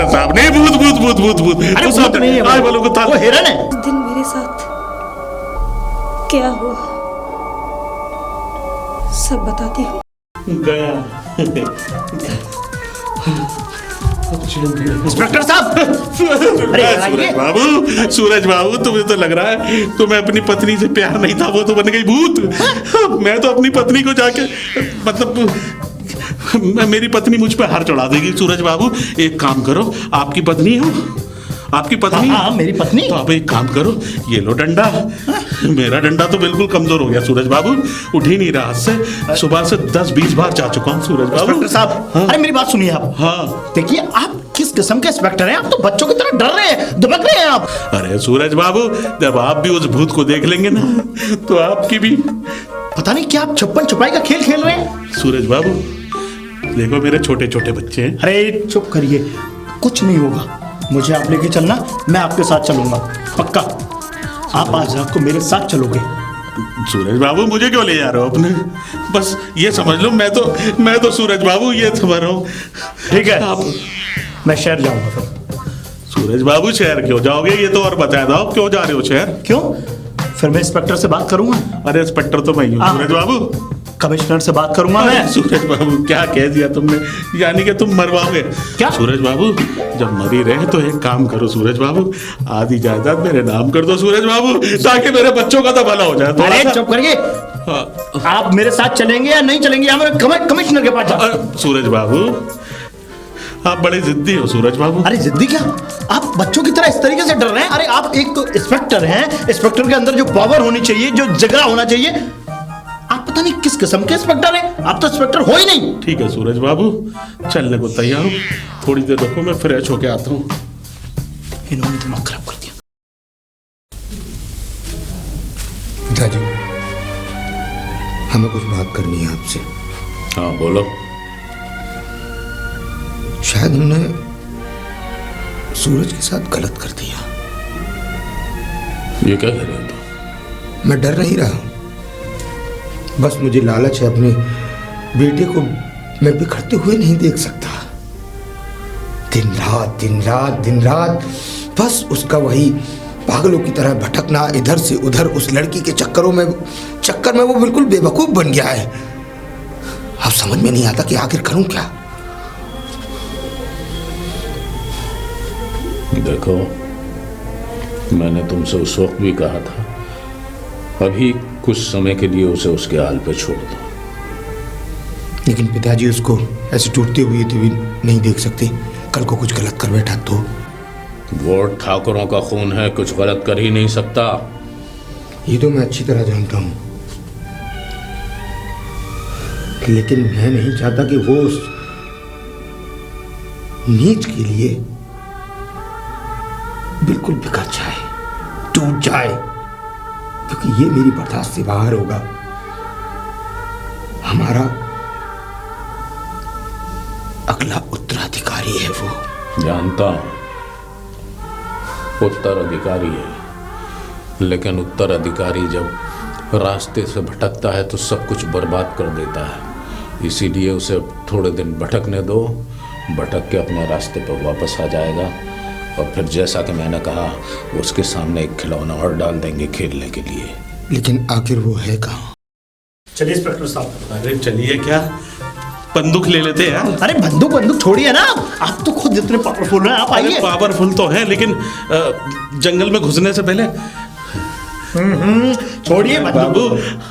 साहब नहीं, भूत भूत भूत भूत भूत। अरे भूत नहीं है, आए बोलो वो हिरन है। उस दिन मेरे साथ क्या हुआ सब बताती हूँ। गया। इंस्पेक्टर साहब, अरे सूरज बाबू, सूरज बाबू, तुम्हें तो लग रहा है तुम्हें अपनी पत्नी से प्यार नहीं था, वो तो बन गई भूत। मैं तो अपनी पत्नी को जाके मतलब मेरी पत्नी मुझ पे हार चढ़ा देगी। सूरज बाबू एक काम करो, आपकी पत्नी हो, आपकी पत्नी? हाँ, मेरी पत्नी। तो आप एक काम करो, ये लो डंडा। मेरा डंडा तो बिल्कुल कमजोर हो गया सूरज बाबू, उठ ही नहीं रहा हाथ से। सुबह से 10-20 बार जा चुका हूँ सूरज बाबू। इंस्पेक्टर साहब, हाँ? अरे मेरी बात सुनिए आप। हाँ देखिए, आप किस किस्म के इंस्पेक्टर हैं? आप तो बच्चों की तरह डर रहे हैं, दबक रहे हैं आप। अरे सूरज बाबू, जब आप भी उस भूत को देख लेंगे ना तो आपकी भी पता नहीं क्या आप छप्पन छुपाई का खेल खेल रहे हैं। सूरज बाबू देखो, मेरे छोटे छोटे बच्चे हैं। अरे चुप करिए, कुछ नहीं होगा। मुझे आप लेके चलना, मैं आपके साथ चलूंगा, पक्का। आप आज रात को मेरे साथ चलोगे। सूरज बाबू मुझे क्यों ले जा रहे हो अपने? बस ये समझ लो, मैं तो सूरज बाबू ये समझ रहा हूँ। ठीक है, आप मैं शहर जाऊंगा फिर। सूरज बाबू शहर क्यों जाओगे, ये तो और बता दो, आप क्यों जा रहे हो शहर? क्यों? फिर मैं इंस्पेक्टर से बात करूंगा। अरे इंस्पेक्टर तो मैं ही हूँ सूरज बाबू। कमिश्नर से बात करूंगा मैं। सूरज बाबू क्या कह दिया तुमने, यानी कि तुम मरवाओगे क्या? सूरज बाबू जब मरी रहे तो एक काम करो सूरज बाबू, आधी जायदाद मेरे नाम कर दो सूरज बाबू, ताकि मेरे बच्चों का तो भला हो जाए। अरे चुप करिए, आप मेरे साथ चलेंगे या नहीं चलेंगे, या मैं कमिश्नर के पास जाऊं? सूरज बाबू आप बड़े जिद्दी हो सूरज बाबू। अरे जिद्दी क्या, आप बच्चों की तरह इस तरीके से डर रहे हैं? अरे आप एक तो इंस्पेक्टर हैं, इंस्पेक्टर के अंदर जो पावर होनी चाहिए, जो जिगरा होना चाहिए, आप पता नहीं किस किस्म के इंस्पेक्टर हैं। आप तो इंस्पेक्टर हो ही नहीं। ठीक है सूरज बाबू, चलने को तैयार हूँ, थोड़ी देर रुको, मैं फ्रेश होके आता हूँ। इन्होंने दिमाग खराब कर दिया। पिताजी, हमें कुछ बात करनी है आपसे। हाँ बोलो। शायद हमने सूरज के साथ गलत कर दिया। ये क्या कह रहे हो? मैं डर नहीं रहा, बस मुझे लालच है, अपने बेटे को मैं बिखरते हुए नहीं देख सकता। दिन रात दिन रात दिन रात बस उसका वही पागलों की तरह भटकना, इधर से उधर उस लड़की के चक्कर में वो बिल्कुल बेवकूफ बन गया है। अब समझ में नहीं आता कि आखिर करूं क्या। देखो, मैंने तुमसे उस वक्त भी कहा था, अभी कुछ समय के लिए उसे उसके हाल पे छोड़ दो। लेकिन पिताजी, उसको ऐसे टूटते हुए तो भी नहीं देख सकते, कल को कुछ गलत कर बैठा तो। वो ठाकुरों का खून है, कुछ गलत कर ही नहीं सकता। ये तो मैं अच्छी तरह जानता हूं, लेकिन मैं नहीं चाहता कि वो उस नीच के लिए बिल्कुल बिखर जाए, टूट जाए, क्योंकि ये मेरी बर्दाश्त से बाहर होगा। हमारा अगला उत्तराधिकारी है वो। जानता हूं उत्तराधिकारी है, लेकिन उत्तराधिकारी जब रास्ते से भटकता है तो सब कुछ बर्बाद कर देता है। इसीलिए उसे थोड़े दिन भटकने दो, भटक के अपने रास्ते पर वापस आ जाएगा, और फिर जैसा कि मैंने कहा, उसके सामने एक खिलौना और डाल देंगे खेलने के लिए। लेकिन आखिर वो है कहाँ? चलिए इंस्पेक्टर साहब। अरे चलिए, क्या बंदूक ले लेते हैं यार। अरे बंदूक छोड़िए ना, आप तो खुद इतने पावरफुल हैं, आप आइए। पावरफुल तो है, लेकिन जंगल में घुसने से पहले छोड़िए बाबू,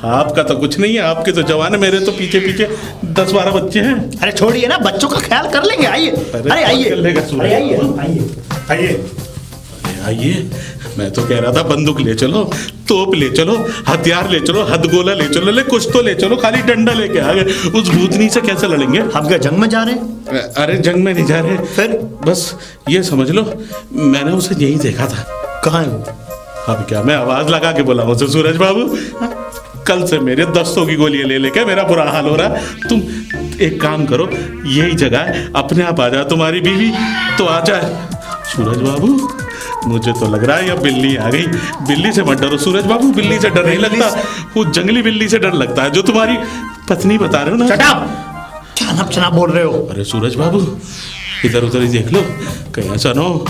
आपका तो कुछ नहीं है, आपके तो जवान है, मेरे तो पीछे पीछे 10-12 बच्चे हैं। अरे छोड़िए ना, बच्चों का ख्याल कर लेंगे। आइए, अरे आइए, आइए। मैं तो कह रहा था बंदूक ले चलो, तोप ले चलो, हथियार ले चलो, हथगोला ले चलो, ले कुछ तो ले चलो, खाली डंडा लेके आ गए, उस भूतनी से कैसे लड़ेंगे? हम क्या जंग में जा रहे हैं? अरे जंग में नहीं जा रहे, फिर बस ये समझ लो, मैंने उसे यही देखा था। कहाँ है वो? अब क्या मैं आवाज लगा के बोला उसे? सूरज बाबू, कल से मेरे दस्तों की गोलियां ले लेके मेरा बुरा हाल हो रहा है। तुम एक काम करो, यही जगह है, अपने आप आ जाए, तुम्हारी बीवी तो आ जाए। सूरज बाबू, मुझे तो लग रहा है यह बिल्ली आ गई। बिल्ली से मत डरो सूरज बाबू, बिल्ली से डर नहीं लगता, वो जंगली बिल्ली से डर लगता है, जो तुम्हारी पत्नी बता रहे हो ना। Shut up! क्या छानप छनाप बोल रहे हो? अरे सूरज बाबू, इधर उधर ही देख लो, कहीं ऐसा ना हो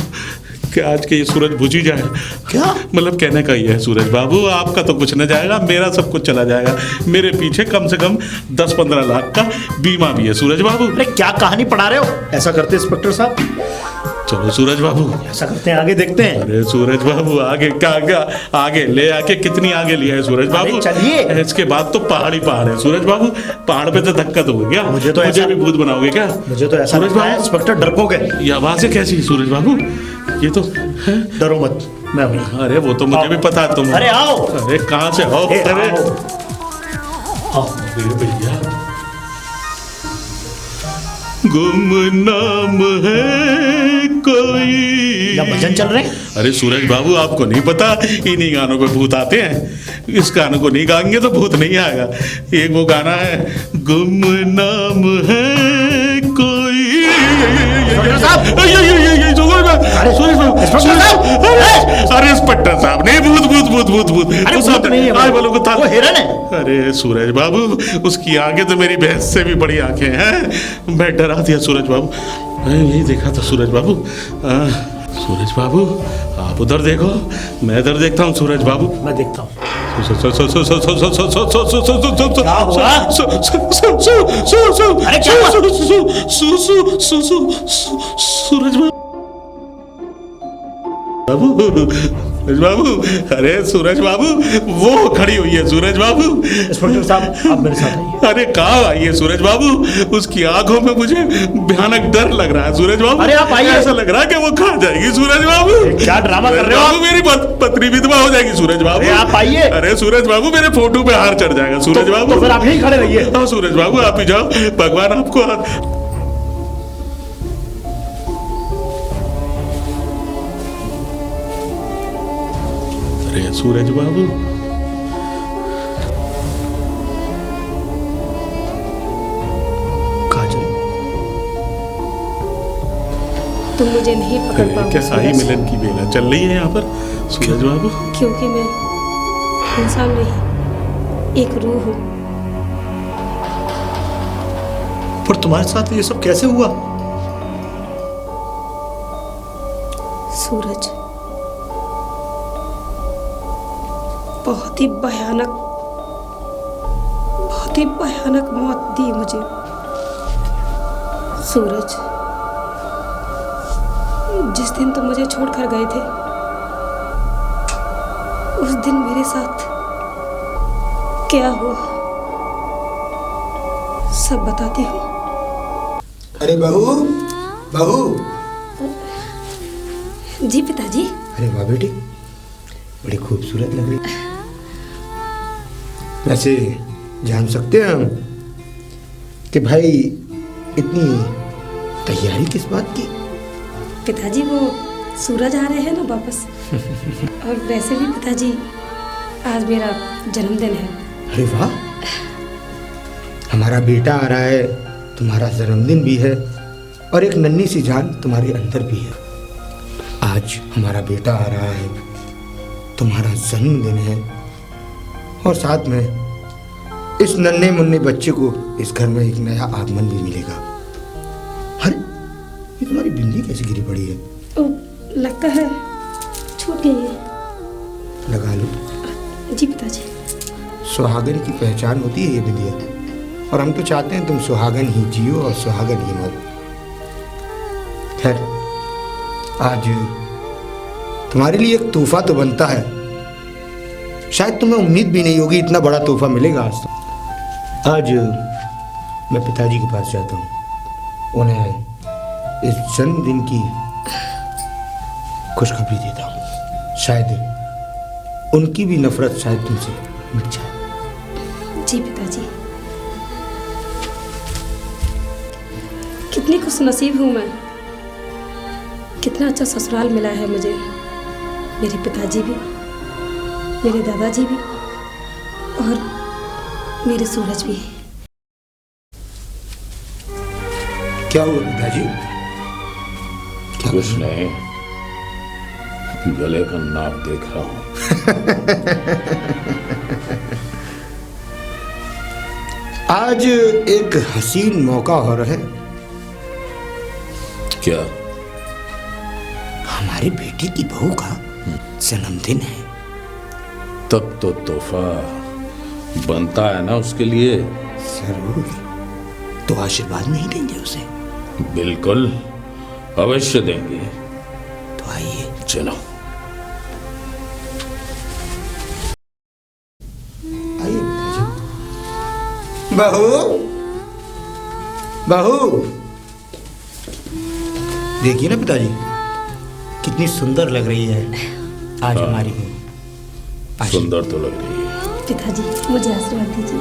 कि आज के ये सूरज बुझ ही जाए। क्या? मतलब कहने का ये है सूरज बाबू, आपका तो कुछ न जाएगा, मेरा सब कुछ चला जाएगा। मेरे पीछे कम से कम 10-15 लाख का बीमा भी है सूरज बाबू। अरे क्या कहानी पढ़ा रहे हो? ऐसा करते इंस्पेक्टर साहब, चलो सूरज बाबू, ऐसा करते हैं, आगे देखते हैं। अरे सूरज बाबू, आगे का आगे ले आके कितनी आगे लिया है सूरज बाबू। अरे चलिए। इसके बाद तो पहाड़ ही पहाड़ है सूरज बाबू। पहाड़ पे तो धक्का तो हो गया। मुझे तो मुझे ऐसा- भी भूत बनाओगे क्या? मुझे तो ऐसा सूरज लगता है बाबू, इंस्पेक्टर डरपोक है। ये आवाजें कैसी सूरज बाबू? ये तो है? डरो मत, मैं हूं। अरे वो तो मुझे आओ। भी पता है तुम। अरे आओ। अरे कहाँ से आओ? ए, अरे आओ। आओ। अरे भैया, गुमनाम है कोई। क्या भजन चल रहे हैं? अरे सूरज बाबू, आपको नहीं पता इन्हीं गानों पे भूत आते हैं। इस गानों को नहीं गाएंगे तो भूत नहीं आएगा। एक वो गाना है, गुमनाम है कोई। इंस्पेक्टर साहब! सूरज बाबू, इंस्पेक्टर साहब! अरे इंस्पेक्टर साहब नहीं, भूत भूत भूत भूत भूत। अरे उस भूत नहीं है आए बोलो को था। वो हिरन है। अरे सूरज बाबू, उसकी आंखें तो मेरी भैंस से भी बड़ी आंखें हैं। मैं डरा दिया सूरज बाबू, मैं यही देखा था सूरज बाबू। सूरज बाबू, आप उधर देखो, मैं इधर देखता हूँ सूरज बाबू। मैं देखता हूँ। अरे क्या हुआ? सूरज बाबू, अरे सूरज बाबू, वो खड़ी हुई है सूरज बाबू। इंस्पेक्टर साहब, आप मेरे साथ आइए। अरे कहाँ आई है सूरज बाबू? उसकी आंखों में मुझे भयानक डर लग रहा है सूरज बाबू। अरे आप आइए। ऐसा लग रहा है कि वो खा जाएगी सूरज बाबू। क्या ड्रामा कर रहे हो आप? बाबू, मेरी पत्नी विधवा हो जाएगी सूरज बाबू। अरे आप आइए। अरे सूरज बाबू, मेरे फोटो पे हार चढ़ जाएगा सूरज बाबू। तो फिर आप यहीं खड़े रहिए। हाँ सूरज बाबू, आप ही जाओ, भगवान आपको अरे सूरज बाबू, काजल, तुम मुझे नहीं पकड़ पाओगे क्या शाही सूरज, मिलन की बेला चल रही है यहाँ पर सूरज बाबू? क्योंकि मैं इंसान नहीं, एक रूह हूँ। पर तुम्हारे साथ ये सब कैसे हुआ? सूरज बहुत ही भयानक मौत दी मुझे। सूरज, जिस दिन तुम मुझे छोड़कर गए थे, उस दिन मेरे साथ क्या हुआ सब बताती हूँ। अरे बहू, बहू। जी पिताजी। अरे वाह बेटी, बड़ी खूबसूरत लग रही। वैसे जान सकते हैं हम कि भाई इतनी तैयारी किस बात की? पिताजी, वो सूरज आ रहे हैं ना वापस। और वैसे भी पिताजी, आज मेरा जन्मदिन है। अरे वाह, हमारा बेटा आ रहा है, तुम्हारा जन्मदिन भी है और एक नन्ही सी जान तुम्हारे अंदर भी है। आज हमारा बेटा आ रहा है, तुम्हारा जन्मदिन है और साथ में इस नन्हे मुन्ने बच्चे को इस घर में एक नया आगमन भी मिलेगा। अरे ये तुम्हारी बिंदी कैसे गिरी पड़ी है? ओ, लगता है छूट गई है। लगा लो। जी पिताजी। सुहागन की पहचान होती है ये बिंदिया, और हम तो चाहते हैं तुम सुहागन ही जियो और सुहागन ही मरो। खैर, आज तुम्हारे लिए एक तोहफा तो बनता है। शायद तुम्हें उम्मीद भी नहीं होगी इतना बड़ा तोहफा मिलेगा आज। तो आज मैं पिताजी के पास जाता हूँ, उन्हें इस जन्मदिन की खुशखबरी देता हूँ। शायद उनकी भी नफरत शायद तुमसे मिट जाए। जी पिताजी। कितनी खुशनसीब हूँ मैं, कितना अच्छा ससुराल मिला है मुझे। मेरे पिताजी भी, मेरे दादाजी भी और मेरे सूरज भी। क्या हुआ पिताजी? क्या कुछ नहीं, गले का नाप देख रहा हूं। आज एक हसीन मौका और है। क्या? हमारी बेटी की बहू का जन्मदिन है। तब तो तोहफा बनता है ना उसके लिए। जरूर। तो आशीर्वाद नहीं देंगे उसे? बिल्कुल अवश्य देंगे। तो आइए। चलो। आइए पिताजी। बहू, बहू, देखिए ना पिताजी, कितनी सुंदर लग रही है आज हमारी बहू। सुंदर तो लग रही है। पिताजी मुझे आशीर्वाद दीजिए।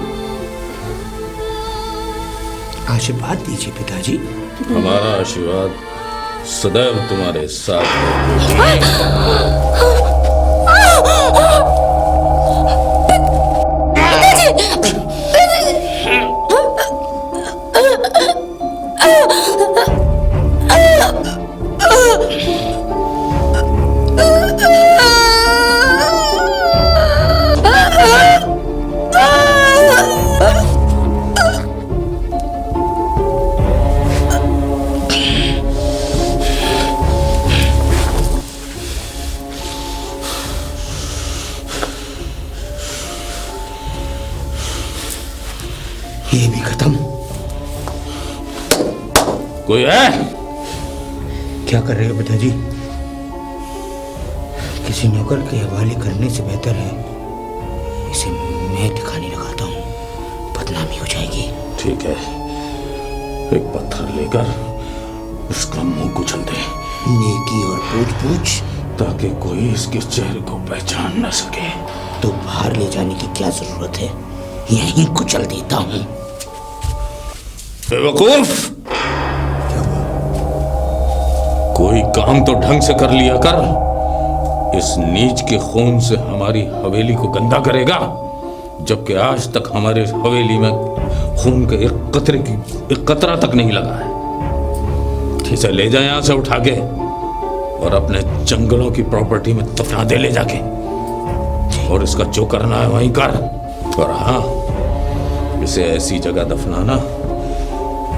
आशीर्वाद दीजिए पिताजी। हमारा आशीर्वाद सदैव तुम्हारे साथ है। ये भी खत्म। कोई है? क्या कर रहे हो पिताजी? किसी नौकर के हवाले करने से बेहतर है इसे मैं ठिकाने लगाता हूँ, बदनामी हो जाएगी। ठीक है, एक पत्थर लेकर उसका मुंह कुचल दे। नेकी और पूछ ताकि कोई इसके चेहरे को पहचान न सके। तो बाहर ले जाने की क्या जरूरत है, यहीं कुचल देता हूँ। बेवकूफ, कोई काम तो ढंग से कर लिया कर। इस नीच के खून से हमारी हवेली को गंदा करेगा, जबकि आज तक हमारे हवेली में खून के एक कतरा तक नहीं लगा है। इसे ले जाए यहां से उठा के और अपने जंगलों की प्रॉपर्टी में दफना दे ले जाके, और इसका जो करना है वहीं कर। और हाँ, इसे ऐसी जगह दफनाना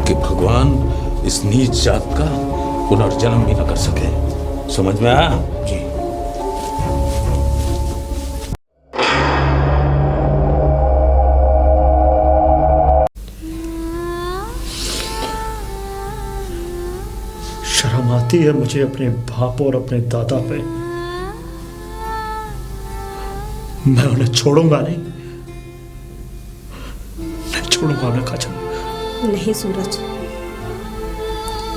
कि भगवान इस नीच जात का पुनर्जन्म भी न कर सके। समझ में आया? जी। शर्म आती है मुझे अपने बाप और अपने दादा पे। मैं उन्हें छोड़ूंगा नहीं, मैं छोड़ूंगा उन्हें काजल। नहीं सूरज,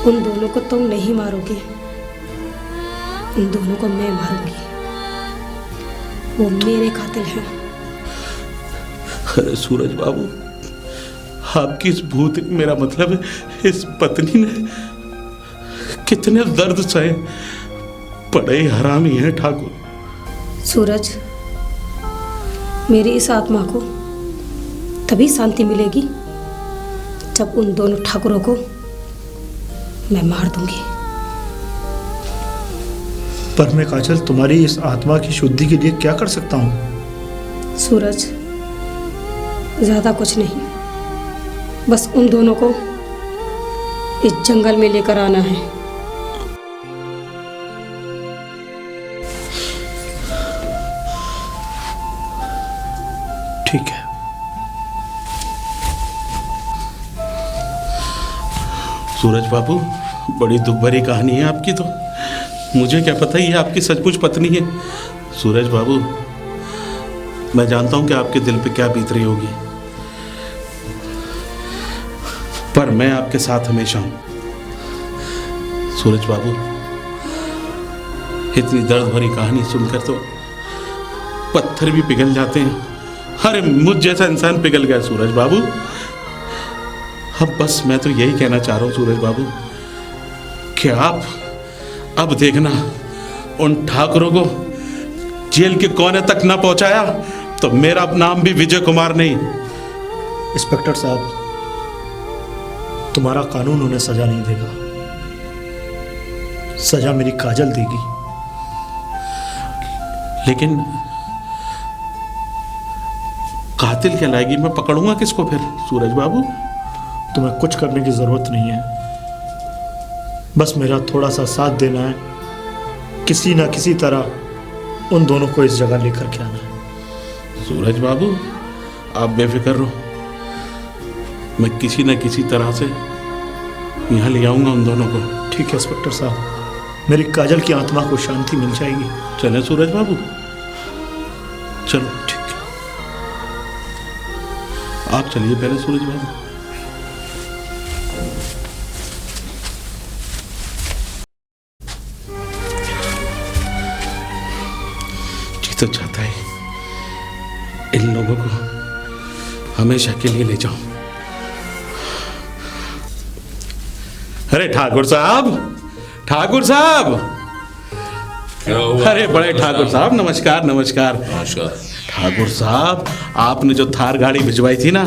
उन दोनों को तुम नहीं मारोगे, उन दोनों को मैं मारूंगी। वो मेरे कातिल हैं। अरे सूरज बाबू, आपकी इस भूत, मेरा मतलब है इस पत्नी ने कितने दर्द सहे। बड़े हरामी हैं ठाकुर। सूरज, मेरी इस आत्मा को तभी शांति मिलेगी जब उन दोनों ठाकुरों को मैं मार दूंगी। पर मैं काजल तुम्हारी इस आत्मा की शुद्धि के लिए क्या कर सकता हूँ? सूरज, ज्यादा कुछ नहीं, बस उन दोनों को इस जंगल में लेकर आना है। ठीक है। सूरज बाबू, बड़ी दुख भरी कहानी है आपकी। तो मुझे क्या पता ये आपकी सचमुच पत्नी है। सूरज बाबू, मैं जानता हूं कि आपके दिल पे क्या बीत रही होगी, पर मैं आपके साथ हमेशा हूं। सूरज बाबू, इतनी दर्द भरी कहानी सुनकर तो पत्थर भी पिघल जाते हैं। अरे मुझ जैसा इंसान पिघल गया सूरज बाबू। अब बस मैं तो यही कहना चाह रहा हूं सूरज बाबू कि आप अब देखना, उन ठाकुरों को जेल के कोने तक न पहुंचाया तो मेरा नाम भी विजय कुमार नहीं। इंस्पेक्टर साहब, तुम्हारा कानून उन्हें सजा नहीं देगा, सजा मेरी काजल देगी। लेकिन कातिल कहलाएगी, मैं पकड़ूंगा किसको फिर सूरज बाबू? तुम्हें कुछ करने की जरूरत नहीं है, बस मेरा थोड़ा सा साथ देना है, किसी ना किसी तरह उन दोनों को इस जगह लेकर के आना है। सूरज बाबू आप बेफिक्र रहो, मैं किसी न किसी तरह से यहाँ ले आऊंगा उन दोनों को। ठीक है इंस्पेक्टर साहब, मेरी काजल की आत्मा को शांति मिल जाएगी। चले सूरज बाबू, चलो ठीक है, आप चलिए पहले सूरज बाबू। जी तो चाहता है इन लोगों को हमेशा के लिए ले जाऊं। अरे ठाकुर साहब, ठाकुर साहब, क्या हुआ? अरे बड़े ठाकुर साहब, नमस्कार नमस्कार। नमस्कार। ठाकुर साहब आपने जो थार गाड़ी भिजवाई थी ना,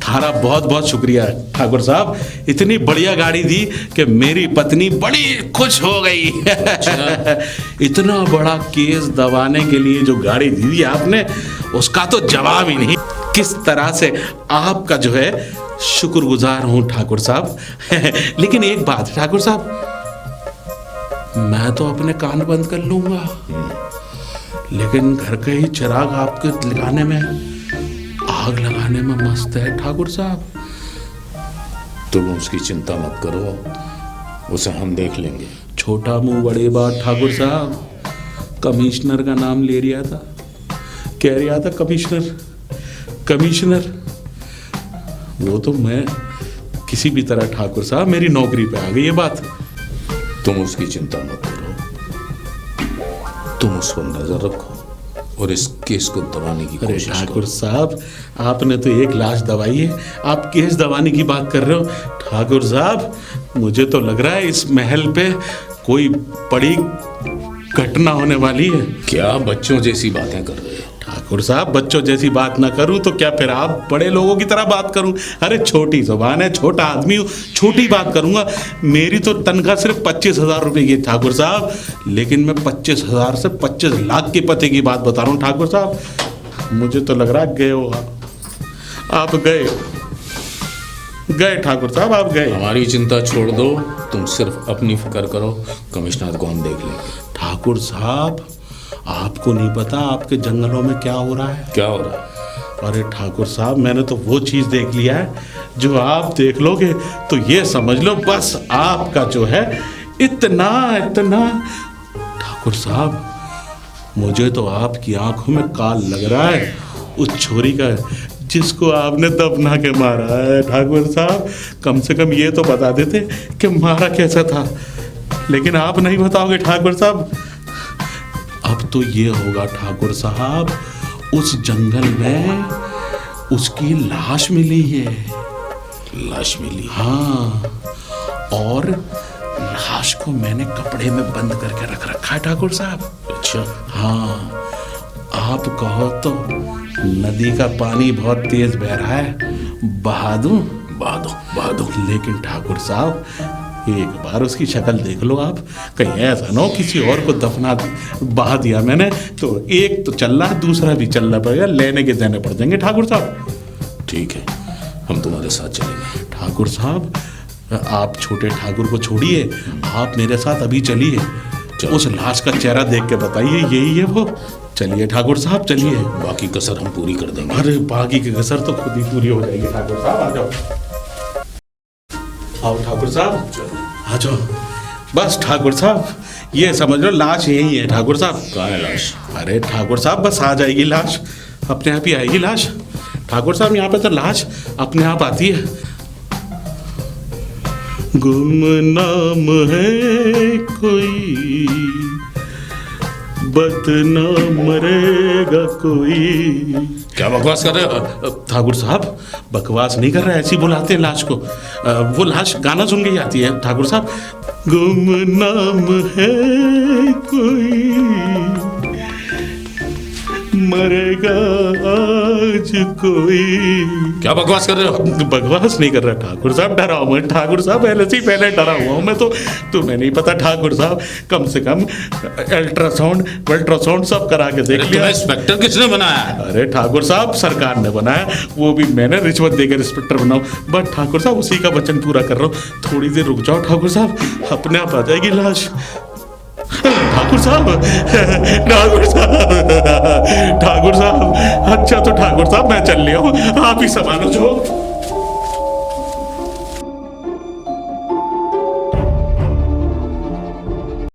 थारा बहुत बहुत शुक्रिया ठाकुर साहब, इतनी बढ़िया गाड़ी दी कि मेरी पत्नी बड़ी खुश हो गई। इतना बड़ा केस दबाने के लिए जो गाड़ी दी थी आपने, उसका तो जवाब ही नहीं। किस तरह से आपका जो है शुक्रगुजार हूं ठाकुर साहब। लेकिन एक बात ठाकुर साहब, मैं तो अपने कान बंद कर लूंगा, लेकिन घर का ही चिराग आपके लगाने में, आग लगाने में मस्त है ठाकुर साहब। तुम उसकी चिंता मत करो, उसे हम देख लेंगे। छोटा मुंह बड़ी बात ठाकुर साहब, कमिश्नर का नाम ले रिया था, कह रिया था कमिश्नर कमिश्नर। वो तो मैं किसी भी तरह ठाकुर साहब मेरी नौकरी पे आ गई ये बात। तुम उसकी चिंता मत करो, तुम उस पर नजर रखो और इस केस को दबाने की अरे कोशिश ठाकुर करो। साहब आपने तो एक लाश दबाई है, आप केस दबाने की बात कर रहे हो। ठाकुर साहब मुझे तो लग रहा है इस महल पे कोई बड़ी घटना होने वाली है। क्या बच्चों जैसी बातें कर रहे हो? ठाकुर साहब बच्चों जैसी बात ना करूं तो क्या फिर आप बड़े लोगों की तरह बात करूं? अरे छोटी जुबान है, छोटा आदमी हूं, छोटी बात करूंगा। मेरी तो तनख्वाह सिर्फ 25,000 रुपए की ठाकुर साहब, लेकिन मैं 25,000 से 25 लाख के पते की बात बता रहा हूं ठाकुर साहब। मुझे तो लग रहा है गए हो आप गए ठाकुर साहब, आप गए। हमारी चिंता छोड़ दो, तुम सिर्फ अपनी फिक्र करो, कमिश्नर को हम देख लेंगे। ठाकुर साहब आपको नहीं पता आपके जंगलों में क्या हो रहा है। क्या हो रहा है? अरे ठाकुर साहब मैंने तो वो चीज देख लिया है जो आप देख लोगे तो ये समझ लो बस आपका जो है इतना इतना। ठाकुर साहब मुझे तो आपकी आंखों में काल लग रहा है उस छोरी का जिसको आपने दफना के मारा है। ठाकुर साहब कम से कम ये तो बता देते कि मारा कैसा था, लेकिन आप नहीं बताओगे ठाकुर साहब। अब तो ये होगा ठाकुर साहब, उस जंगल में उसकी लाश मिली है। लाश मिली? हाँ, और लाश को मैंने कपड़े में बंद करके रख रखा है ठाकुर साहब। अच्छा। हाँ, आप कहो तो नदी का पानी बहुत तेज बह रहा है, बहा दूं? बहा दो। लेकिन ठाकुर साहब एक बार उसकी शक्ल देख लो आप, कहीं ऐसा ना हो किसी और को दफना बहा दिया मैंने तो एक तो चल रहा है दूसरा भी चलना पड़ेगा, लेने के देने पड़ जाएंगे ठाकुर साहब। ठीक है, हम तुम्हारे साथ चलेंगे। ठाकुर साहब आप छोटे ठाकुर को छोड़िए, आप मेरे साथ अभी चलिए, उस लाश का चेहरा देख के बताइए यही है वो। चलिए ठाकुर साहब चलिए, बाकी कसर हम पूरी कर देंगे। अरे बाकी की कसर तो खुद ही पूरी हो जाएगी ठाकुर साहब। आ जाओ, आओ ठाकुर साहब, आ जाओ। बस ठाकुर साहब ये समझ लो लाश यही है ठाकुर साहब। कहाँ है लाश? अरे ठाकुर साहब बस आ जाएगी लाश, अपने आप ही आएगी लाश। ठाकुर साहब यहाँ पे तो लाश अपने आप आती है। गुमनाम है कोई, बदनाम मरेगा कोई। क्या बकवास कर रहे हो? ठाकुर साहब बकवास नहीं कर रहा है, ऐसी बुलाते हैं लाश को। वो लाश गाना सुन के ही आती है ठाकुर साहब। गुमनाम है कोई, मरेगा आज कोई। क्या बकवास कर रहे हो? बकवास नहीं कर रहा ठाकुर साहब, डरा हुआ हूं ठाकुर साहब, पहले से ही पहले डरा हुआ हूं मैं तो। तुम्हें नहीं पता ठाकुर साहब, कम से कम अल्ट्रासाउंड सब करा के देख लिया। इंस्पेक्टर किसने बनाया? अरे ठाकुर साहब सरकार ने बनाया, वो भी मैंने रिश्वत देकर इंस्पेक्टर बनाऊं। बट ठाकुर साहब उसी का वचन पूरा कर रहा हूँ, थोड़ी देर रुक जाओ ठाकुर साहब, अपने आप आ जाएगी लाश। ठाकुर साहब, ठाकुर साहब, ठाकुर साहब, अच्छा तो ठाकुर साहब मैं चल लिया हूँ, आप ही संभालो जो।